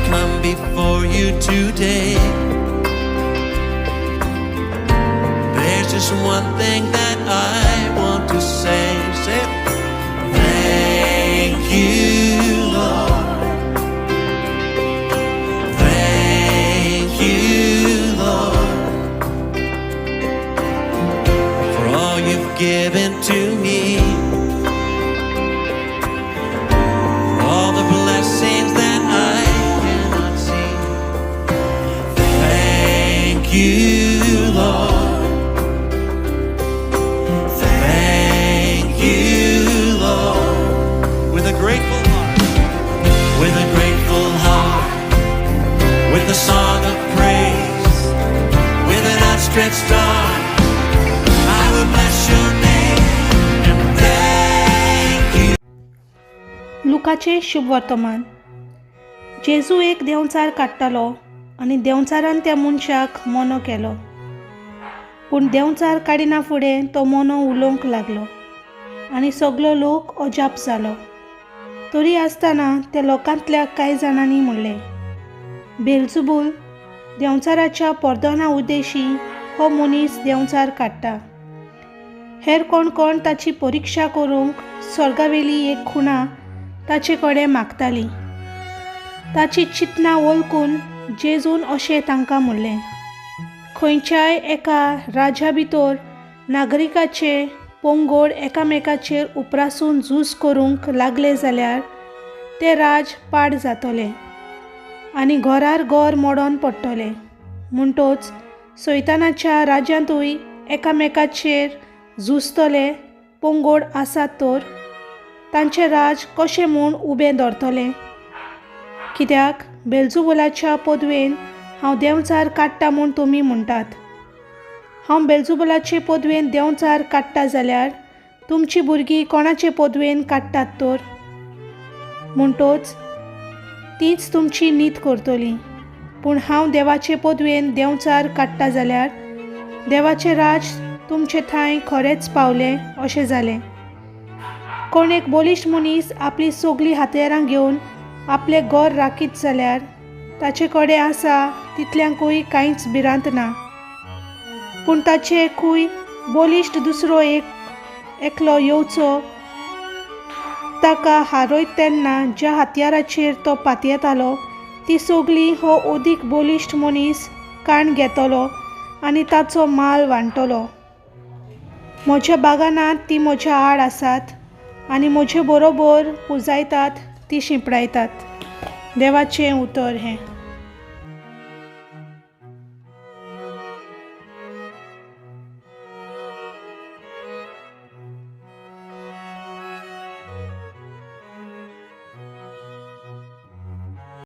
come before you today. There's just one thing that I want to say. Say it. Thank you, Lord. Thank you, Lord, for all you've given to me. All the blessings that I cannot see. Thank you, Lord. Thank you, Lord. With a grateful heart, with a grateful heart, with a song of praise, with an outstretched arm, I will bless your name and thank you. लुकाचे शुभ वर्तमान. जेजू एक देंवचार काडटालो आनी देंवचारान त्या मनशाक mono केलो. पूण देंवचार काडिना फुडें तो मोनो उलोवंक लागलो आनी सगलो लोक अजाप जालो. तरी आसतना त्या लोकांतल्या कांय जाणांनी म्हणलें, बेलझुबूल देंवचाराच्या पर्दोना उद्देशी हो मनीस देंवचार काडटा. हेर कोण कोण ताची परिक्षा करूंक स्वर्गावेली एक खुणा ताचे कडेन मागताली. ताची चिंतना वळखून जेजून अशें तांकां म्हणलें, खंयच्याय एका राज्या भितर नागरिकाचे पंगड एकामेकाचेर उपरासून झूज करूंक लागले जाल्यार ते राज पाड जातले आनी घरार घर मोडोन पडटले. म्हणटच सैतानाच्या राज्यांतूय एकामेकाचेर झुजतले पंगड आसात तर तांचे राज कशें म्हूण उबें दवरतले. कित्याक बेलझुबुलाच्या पदवेन हांव देंवचार काडटा म्हूण तुमी म्हणटात. हांव बेलझुबुलाचे पदवेन देंवचार काडटा जाल्यार तुमचीं भुरगीं कोणाचे पदवेन काडटात तर? म्हणटच तीच तुमची नीत करतली. पूण हांव देवाचे पदवेन देंवचार काडटा जाल्यार देवाचें राज तुमचे थंय खरेंच पावलें अशें जालें. कोण एक बलिश्ट मनीस आपली सगळीं हातेरां घेवन आपलें घर राखीत जाल्यार ताचे कडेन आसा तितल्यांकूय कांयच भिरांत ना. पूण ताचे खूय बलिश्ट दुसरो एकलो येवचो ताका हारयत तेन्ना ज्या हातयाराचेर तो पातयेतालो ती सगळीं हो अदीक बलिश्ट मनीस काण घेतलो आनी ताचो माल वांटतलो. म्हज्या बागानांत ती म्हज्या आड आसात आनी म्हजे बरोबर पुजायतात ती शिंपडायतात. देवाचें उतर हें.